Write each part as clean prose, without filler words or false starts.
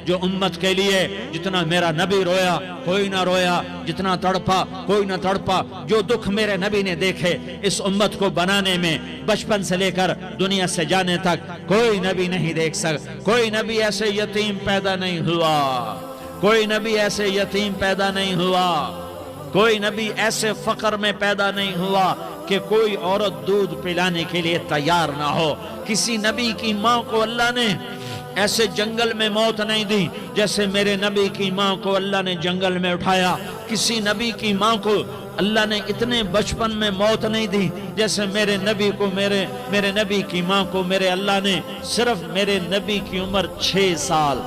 جو امت کے لیے جتنا میرا نبی رویا کوئی نہ رویا، جتنا تڑپا کوئی نہ تڑپا، جو دکھ میرے نبی نے دیکھے اس امت کو بنانے میں بچپن سے لے کر دنیا سے جانے تک کوئی نبی نہیں دیکھ سکتا۔ کوئی نبی ایسے یتیم پیدا نہیں ہوا، کوئی نبی ایسے یتیم پیدا نہیں ہوا، کوئی نبی ایسے فقر میں پیدا نہیں ہوا کہ کوئی عورت دودھ پلانے کے لیے تیار نہ ہو۔ کسی نبی کی ماں کو اللہ نے ایسے جنگل میں موت نہیں دی جیسے میرے نبی کی ماں کو اللہ نے جنگل میں اٹھایا۔ کسی نبی کی ماں کو اللہ نے اتنے بچپن میں موت نہیں دی جیسے میرے نبی کو میرے نبی کی ماں کو میرے اللہ نے صرف میرے نبی کی عمر 6 سال،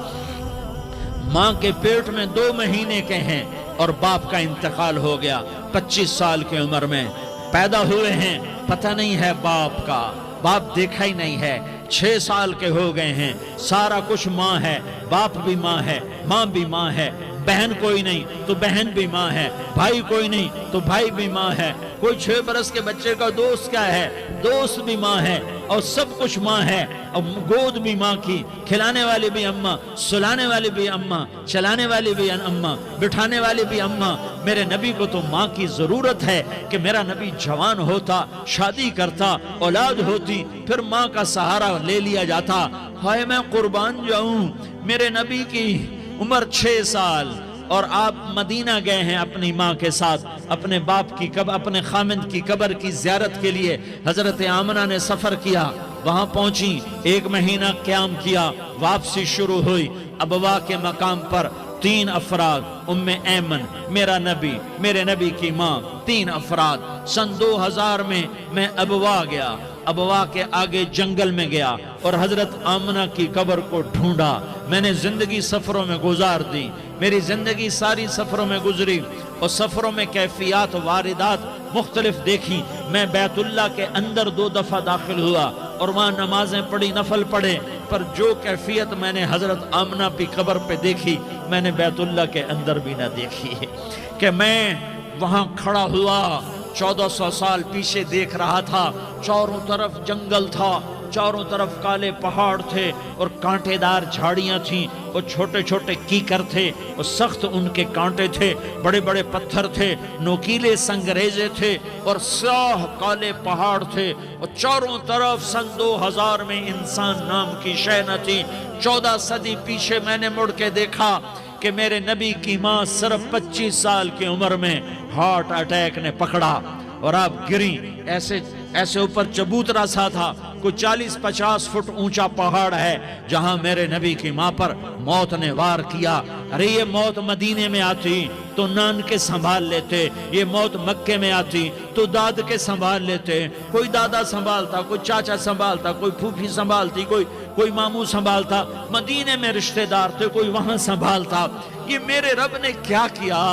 ماں کے پیٹ میں 2 مہینے کے ہیں اور باپ کا انتقال ہو گیا 25 سال کی عمر میں پیدا ہوئے ہیں، پتہ نہیں ہے باپ کا، باپ دیکھا ہی نہیں ہے، 6 سال کے ہو گئے ہیں، سارا کچھ ماں ہے، باپ بھی ماں ہے، ماں بھی ماں ہے، بہن کوئی نہیں تو بہن بھی ماں ہے، بھائی کوئی نہیں تو بھائی بھی ماں ہے، کوئی 6 برس کے بچے کا دوست کیا ہے، دوست بھی ماں ہے، اور سب کچھ ماں ہے، اور گود بھی ماں کی، کھلانے والی بھی اماں، سلانے والی بھی اماں، چلانے والی بھی اماں، بٹھانے والی بھی اماں۔ میرے نبی کو تو ماں کی ضرورت ہے کہ میرا نبی جوان ہوتا، شادی کرتا، اولاد ہوتی، پھر ماں کا سہارا لے لیا جاتا۔ ہائے میں قربان جاؤں، میرے نبی کی عمر 6 سال اور آپ مدینہ گئے ہیں اپنی ماں کے ساتھ، اپنے باپ کی اپنے خامند کی قبر کی زیارت کے لیے حضرت آمنہ نے سفر کیا، وہاں پہنچی، 1 مہینہ قیام کیا، واپسی شروع ہوئی۔ ابوا کے مقام پر 3 افراد، ام ایمن، میرا نبی، میرے نبی کی ماں، 3 افراد۔ سن 2000 میں ابوا گیا، ابوا کے آگے جنگل میں گیا اور حضرت آمنہ کی قبر کو ڈھونڈا۔ میں نے زندگی سفروں میں گزار دی، میری زندگی ساری سفروں میں گزری اور سفروں میں کیفیات واردات مختلف دیکھی۔ میں بیت اللہ کے اندر 2 دفعہ داخل ہوا اور وہاں نمازیں پڑھی، نفل پڑھے، پر جو کیفیت میں نے حضرت آمنہ کی قبر پہ دیکھی میں نے بیت اللہ کے اندر بھی نہ دیکھی کہ میں وہاں کھڑا ہوا 1400 سال پیچھے دیکھ رہا تھا، چاروں طرف جنگل تھا، چاروں طرف کالے پہاڑ تھے اور کانٹے دار جھاڑیاں تھیں اور چھوٹے چھوٹے کیکر تھے اور سخت ان کے کانٹے تھے، بڑے بڑے پتھر تھے، نوکیلے سنگریزے تھے اور سیاہ کالے پہاڑ تھے اور چاروں طرف سن 2000 میں انسان نام کی شے نہ تھی۔ 14 صدی پیچھے میں نے مڑ کے دیکھا کہ میرے نبی کی ماں صرف 25 سال کی عمر میں ہارٹ اٹیک نے پکڑا اور آپ گری، ایسے اوپر چبوترا سا تھا، کوئی 40-50 فٹ اونچا پہاڑ ہے جہاں میرے نبی کی ماں پر موت نے وار کیا۔ ارے یہ موت مدینے میں آتی تو نان کے سنبھال لیتے، یہ موت مکے میں آتی تو داد کے سنبھال لیتے، کوئی دادا سنبھالتا، کوئی چاچا سنبھالتا، کوئی پھوپھی سنبھالتی، کوئی ماموں سنبھالتا، مدینے میں رشتہ دار تھے کوئی وہاں سنبھالتا۔ یہ میرے رب نے کیا کیا؟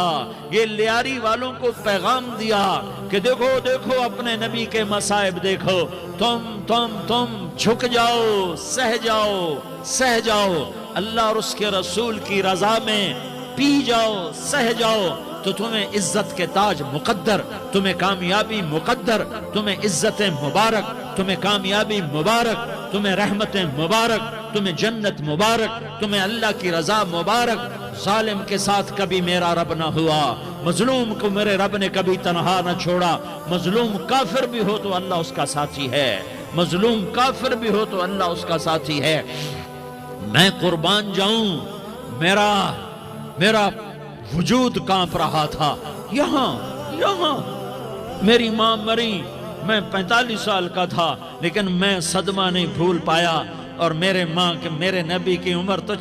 یہ لیاری والوں کو پیغام دیا کہ دیکھو دیکھو اپنے نبی کے مصائب دیکھو، تم جھک جاؤ، سہ جاؤ، اللہ اور اس کے رسول کی رضا میں پی جاؤ، سہ جاؤ، تو تمہیں عزت کے تاج مقدر، تمہیں کامیابی مقدر، تمہیں عزت مبارک، تمہیں کامیابی مبارک، تمہیں رحمت مبارک، تمہیں جنت مبارک، تمہیں اللہ کی رضا مبارک۔ ظالم کے ساتھ کبھی میرا رب نہ ہوا، مظلوم کو میرے رب نے کبھی تنہا نہ چھوڑا۔ مظلوم کافر بھی ہو تو اللہ اس کا ساتھی ہے، مظلوم کافر بھی ہو تو اللہ اس کا ساتھی ہے۔ میں قربان جاؤں، میرا وجود کانپ رہا تھا۔ یہاں میری ماں مری، میں 45 سال کا تھا لیکن میں صدمہ نہیں بھول پایا، اور میرے نبی کی عمر تو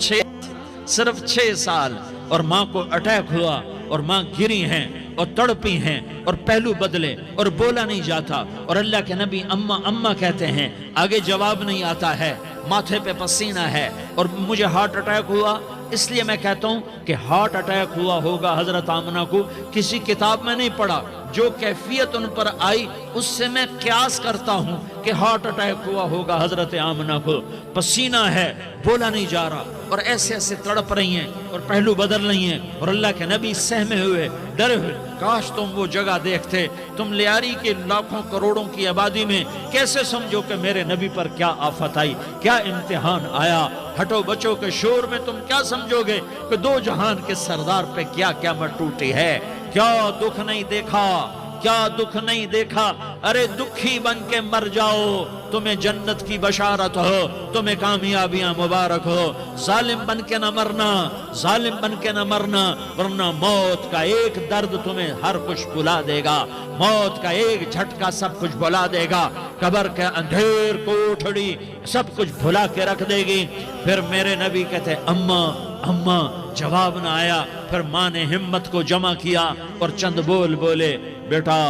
صرف 6 سال، اور ماں کو اٹیک ہوا اور ماں گری ہیں اور تڑپی ہیں اور پہلو بدلے اور بولا نہیں جاتا، اور اللہ کے نبی اماں کہتے ہیں، آگے جواب نہیں آتا ہے، ماتھے پہ پسینہ ہے، اور مجھے ہارٹ اٹیک ہوا۔ اس لیے میں کہتا ہوں کہ ہارٹ اٹیک ہوا ہوگا حضرت آمنہ کو، کسی کتاب میں نہیں پڑھا، جو کیفیت ان پر آئی اس سے میں قیاس کرتا ہوں کہ ہارٹ اٹیک ہوا ہوگا حضرت آمنہ کو۔ پسینہ ہے، بولا نہیں جا رہا، اور ایسے تڑپ رہی ہیں اور پہلو بدل رہی ہیں، اور اللہ کے نبی سہمے ہوئے، ڈرے ہوئے۔ کاش تم وہ جگہ دیکھتے، تم لیاری کے لاکھوں کروڑوں کی آبادی میں کیسے سمجھو کہ میرے نبی پر کیا آفت آئی، کیا امتحان آیا۔ ہٹو بچوں کے شور میں تم کیا سمجھو گے کہ دو جہان کے سردار پہ کیا قیامت ٹوٹی ہے؟ کیا دکھ نہیں دیکھا؟ کیا دکھ نہیں دیکھا؟ ارے دکھی بن کے مر جاؤ، تمہیں جنت کی بشارت ہو، تمہیں کامیابیاں مبارک ہو۔ ظالم بن کے نہ مرنا، ظالم بن کے نہ مرنا، ورنہ موت کا ایک درد تمہیں ہر کچھ بھلا دے گا، موت کا ایک جھٹکا سب کچھ بھلا دے گا، قبر کے اندھیر کوٹھڑی سب کچھ بھلا کے رکھ دے گی۔ پھر میرے نبی کہتے اماں اماں، جواب نہ آیا۔ پھر ماں نے ہمت کو جمع کیا اور چند بول بولے، بیٹا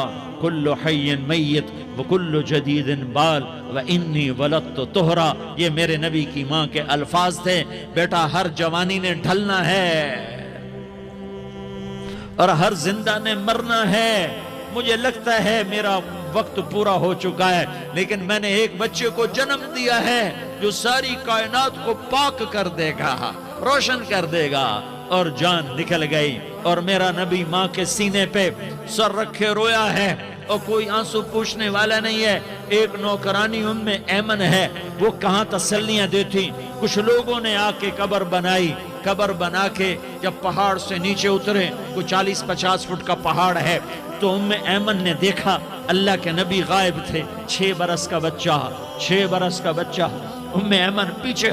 کل حی میت وکل جدید بال وانی ولدت طہرا۔ یہ میرے نبی کی ماں کے الفاظ تھے۔ بیٹا ہر جوانی نے ڈھلنا ہے اور ہر زندہ نے مرنا ہے۔ مجھے لگتا ہے میرا وقت پورا ہو چکا ہے، لیکن میں نے ایک بچے کو جنم دیا ہے جو ساری کائنات کو پاک کر دے گا، روشن کر دے گا۔ اور جان نکل گئی اور میرا نبی ماں کے سینے پہ سر رکھے رویا ہے اور کوئی آنسو پوچھنے والا نہیں ہے۔ ایک نوکرانی ام ایمن ہے، وہ کہاں تسلیاں دیتی۔ کچھ لوگوں نے آ کے قبر بنائی، قبر بنا کے جب پہاڑ سے نیچے اترے، کوئی 40-50 فٹ کا پہاڑ ہے، تو ام ایمن نے دیکھا اللہ کے نبی غائب تھے، 6 برس کا بچہ، 6 برس کا بچہ۔ ام ایمن پیچھے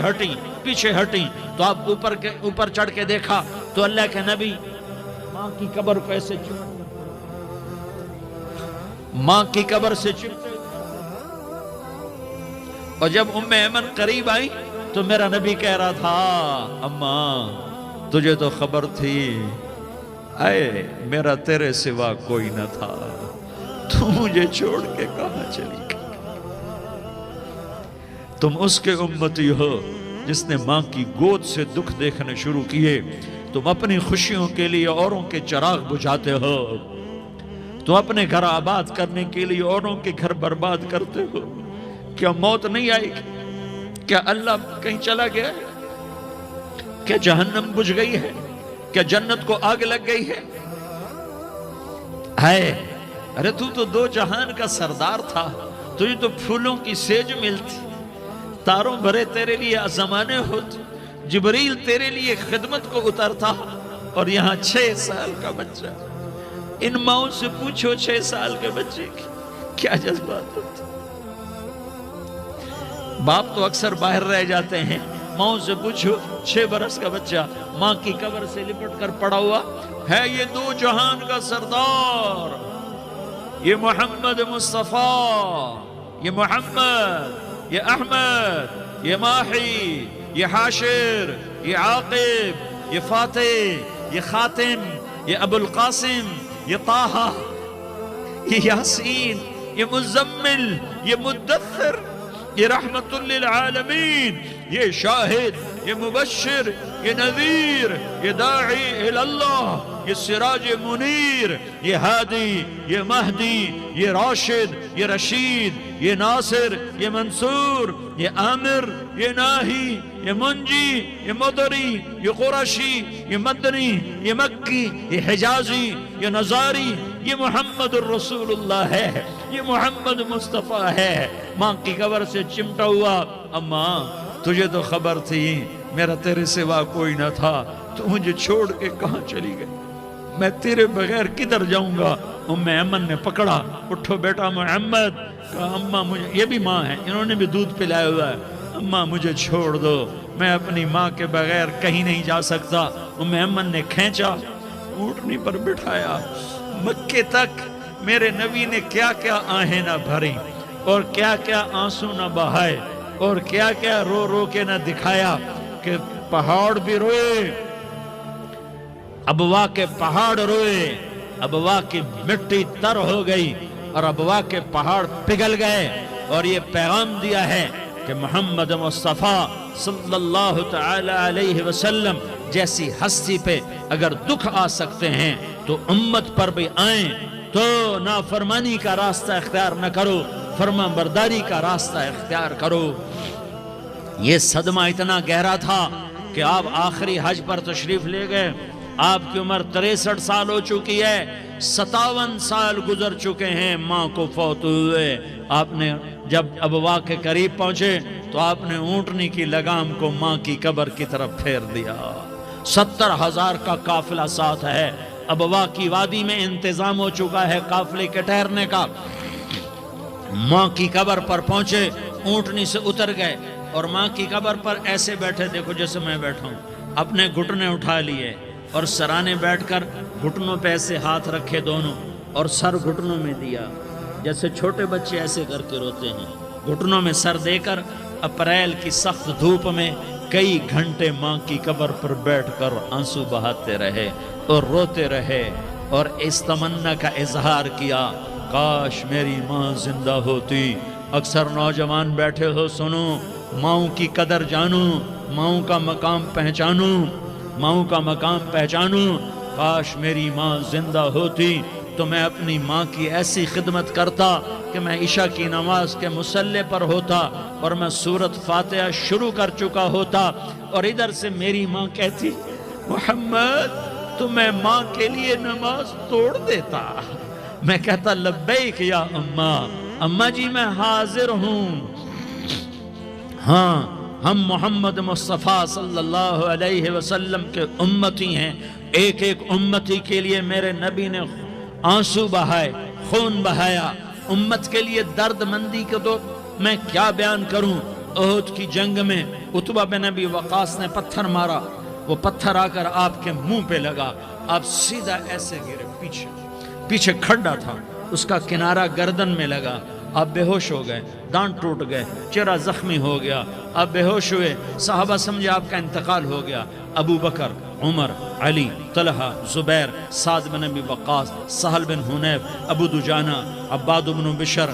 ہٹی تو آپ اوپر چڑھ کے دیکھا تو اللہ کے نبی ماں کی قبر کو ایسے ماں کی قبر سے چمٹے۔ اور جب ام ایمن قریب آئی تو میرا نبی کہہ رہا تھا اماں تجھے تو خبر تھی، اے میرا تیرے سوا کوئی نہ تھا، تو مجھے چھوڑ کے کہاں چلی گئی؟ تم اس کے امتی ہو جس نے ماں کی گود سے دکھ دیکھنے شروع کیے۔ تم اپنی خوشیوں کے لیے اوروں کے چراغ بجھاتے ہو، تم اپنے گھر آباد کرنے کے لیے اوروں کے گھر برباد کرتے ہو۔ کیا موت نہیں آئے گی؟ کیا اللہ کہیں چلا گیا ہے؟ کیا جہنم بجھ گئی ہے؟ کیا جنت کو آگ لگ گئی ہے؟ ارے تو دو جہان کا سردار تھا، تجھے تو پھولوں کی سیج ملتی، تاروں بھرے تیرے لیے زمانے ہوتے، جبریل تیرے لیے خدمت کو اترتا، اور یہاں 6 سال کا بچہ۔ ان ماؤں سے پوچھو 6 سال کے بچے کی کیا جذبات ہوتے۔ باپ تو اکثر باہر رہ جاتے ہیں، ماؤں سے پوچھو 6 برس کا بچہ ماں کی قبر سے لپٹ کر پڑا ہوا ہے۔ یہ دو جہان کا سردار، یہ محمد مصطفیٰ، یہ محمد، یہ احمد، یہ ماحی، یہ حاشر، یہ عاقب، یہ فاتح، یہ خاتم، یہ ابو القاسم، یہ طٰہٰ، یہ یاسین، یہ مزمل، یہ مدثر، یہ رحمت للعالمین، یہ شاہد، یہ مبشر، یہ نذیر، یہ داعی اللہ، یہ سراج منیر، یہ ہادی، یہ مہدی، یہ راشد، یہ رشید، یہ ناصر، یہ منصور، یہ عامر، یہ ناہی، یہ منجی، یہ مدری، یہ قرشی، یہ مدنی، یہ مکی، یہ حجازی، یہ نظاری، یہ محمد الرسول اللہ ہے، یہ محمد مصطفیٰ ہے۔ ماں کی قبر سے چمٹا ہوا، اماں تجھے تو خبر تھی میرا تیرے سوا کوئی نہ تھا، تو مجھے چھوڑ کے کہاں چلی گئی؟ میں تیرے بغیر کدھر جاؤں گا؟ ام ایمن نے پکڑا، اٹھو بیٹا محمد، کہا اماں مجھے، یہ بھی ماں ہے، انہوں نے بھی دودھ پلایا ہوا ہے، اماں مجھے چھوڑ دو، میں اپنی ماں کے بغیر کہیں نہیں جا سکتا۔ ام ایمن نے کھینچا، اونٹنی پر بٹھایا، مکے تک میرے نبی نے کیا کیا آہیں نہ بھری اور کیا کیا آنسو نہ بہائے اور کیا کیا رو رو کے نہ دکھایا کہ پہاڑ بھی روئے، ابوا کے پہاڑ روئے، ابوا کی مٹی تر ہو گئی اور ابوا کے پہاڑ پگھل گئے، اور یہ پیغام دیا ہے کہ محمد مصطفیٰ صلی اللہ تعالی علیہ وسلم جیسی ہستی پہ اگر دکھ آ سکتے ہیں تو امت پر بھی آئیں، تو نافرمانی کا راستہ اختیار نہ کرو، فرما برداری کا راستہ اختیار کرو۔ یہ صدمہ اتنا گہرا تھا کہ آپ آخری حج پر تشریف لے گئے، آپ کی عمر 63 سال ہو چکی ہے، 57 سال گزر چکے ہیں ماں کو فوت ہوئے۔ آپ نے جب ابوا کے قریب پہنچے تو آپ نے اونٹنی کی لگام کو ماں کی قبر کی طرف پھیر دیا۔ 70,000 کا قافلہ ساتھ ہے، ابوا کی وادی میں انتظام ہو چکا ہے قافلے کے ٹھہرنے کا۔ ماں کی قبر پر پہنچے، اونٹنی سے اتر گئے اور ماں کی قبر پر ایسے بیٹھے، دیکھو جیسے میں بیٹھا ہوں، اپنے گھٹنے اٹھا لیے اور سرانے بیٹھ کر گھٹنوں پہ ایسے ہاتھ رکھے دونوں اور سر گھٹنوں میں دیا، جیسے چھوٹے بچے ایسے کر کے روتے ہیں، گھٹنوں میں سر دے کر اپریل کی سخت دھوپ میں کئی گھنٹے ماں کی قبر پر بیٹھ کر آنسو بہاتے رہے اور روتے رہے اور اس تمنا کا اظہار کیا، کاش میری ماں زندہ ہوتی۔ اکثر نوجوان بیٹھے ہو، سنو، ماؤں کی قدر جانو، ماؤں کا مقام پہچانو، ماؤں کا مقام پہچانو۔ کاش میری ماں زندہ ہوتی تو میں اپنی ماں کی ایسی خدمت کرتا کہ میں عشاء کی نماز کے مصلی پر ہوتا اور میں سورۃ فاتحہ شروع کر چکا ہوتا اور ادھر سے میری ماں کہتی، محمد تو میں ماں کے لیے نماز توڑ دیتا۔ میں کہتا، لبیک یا اماں، اماں جی میں حاضر ہوں۔ ہاں، ہم محمد مصطفیٰ صلی اللہ علیہ وسلم کے امتی ہیں، ایک ایک امتی کے لیے میرے نبی نے آنسو بہائے، خون بہایا، امت کے لیے درد مندی کو تو میں کیا بیان کروں۔ احد کی جنگ میں عتبہ بن ابی وقاص نے پتھر مارا، وہ پتھر آ کر آپ کے منہ پہ لگا، آپ سیدھا ایسے گرے، پیچھے کھڈا تھا، اس کا کنارہ گردن میں لگا، آپ بے ہوش ہو گئے، دانت ٹوٹ گئے، چہرہ زخمی ہو گیا، آپ بے ہوش ہوئے، صحابہ سمجھے آپ کا انتقال ہو گیا۔ ابو بکر، عمر، علی، طلحہ، زبیر، سعد بن ابی وقاص، سہل بن حنیف، ابو دجانہ، عباد بن بشر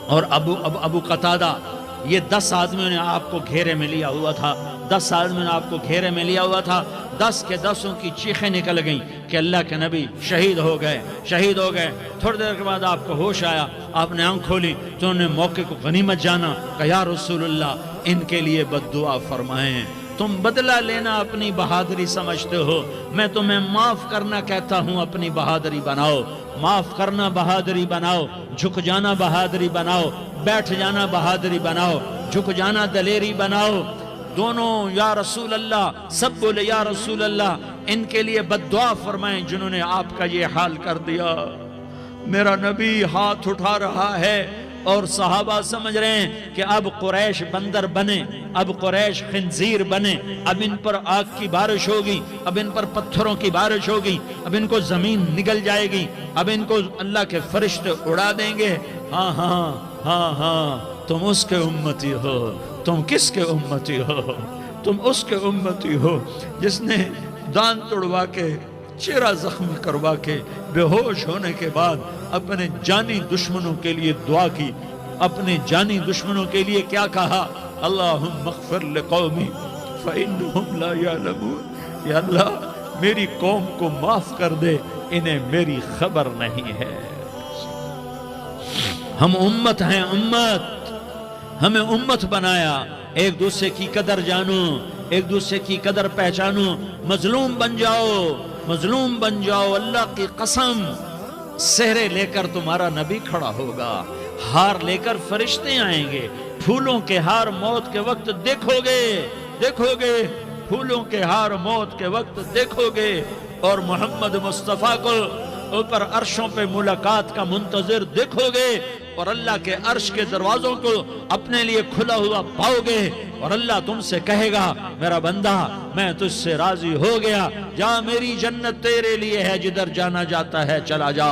اور ابو قتادہ، یہ 10 آدمیوں نے آپ کو گھیرے میں لیا ہوا تھا، 10 آدمیوں نے آپ کو گھیرے میں لیا ہوا تھا۔ 10 کے 10 کی چیخیں نکل گئیں کہ اللہ کے نبی شہید ہو گئے، شہید ہو گئے۔ تھوڑی دیر کے بعد آپ کو ہوش آیا، آپ نے آنکھ کھولی تو انہوں نے موقع کو غنیمت جانا کہ یا رسول اللہ ان کے لیے بد دعا فرمائیں۔ تم بدلہ لینا اپنی بہادری سمجھتے ہو، میں تمہیں معاف کرنا کہتا ہوں، اپنی بہادری بناؤ، معاف کرنا بہادری بناؤ، جھک جانا بہادری بناؤ، بیٹھ جانا بہادری بناؤ، جھک جانا دلیری بناؤ۔ دونوں یا رسول اللہ، سب بولے یا رسول اللہ، ان کے لیے بد دعا فرمائیں جنہوں نے آپ کا یہ حال کر دیا۔ میرا نبی ہاتھ اٹھا رہا ہے اور صحابہ سمجھ رہے ہیں کہ اب قریش بندر بنے، اب قریش خنزیر بنے، اب ان پر آگ کی بارش ہوگی، اب ان پر پتھروں کی بارش ہوگی، اب ان کو زمین نگل جائے گی، اب ان کو اللہ کے فرشتے اڑا دیں گے۔ ہاں ہاں ہاں ہاں، تم اس کے امتی ہو۔ تم کس کے امتی ہو؟ تم اس کے امتی ہو جس نے دان توڑوا کے، چہرہ زخمی کروا کے، بے ہوش ہونے کے بعد اپنے جانی دشمنوں کے لیے دعا کی، اپنے جانی دشمنوں کے لیے کیا کہا؟ اللہم اغفر لقومی فإنہم لا یعلمون، یا اللہ میری قوم کو معاف کر دے، انہیں میری خبر نہیں ہے۔ ہم امت ہیں، امت، ہمیں امت بنایا۔ ایک دوسرے کی قدر جانو، ایک دوسرے کی قدر پہچانو، مظلوم بن جاؤ، مظلوم بن جاؤ۔ اللہ کی قسم، سہرے لے کر تمہارا نبی کھڑا ہوگا، ہار لے کر فرشتے آئیں گے، پھولوں کے ہار موت کے وقت دیکھو گے، دیکھو گے، پھولوں کے ہار موت کے وقت دیکھو گے، اور محمد مصطفیٰ کو اوپر عرشوں پہ ملاقات کا منتظر دیکھو گے، اور اللہ کے عرش کے دروازوں کو اپنے لیے کھلا ہوا پاؤ گے، اور اللہ تم سے کہے گا میرا بندہ میں تجھ سے راضی ہو گیا، جا میری جنت تیرے لیے ہے، جدھر جانا جاتا ہے چلا جا۔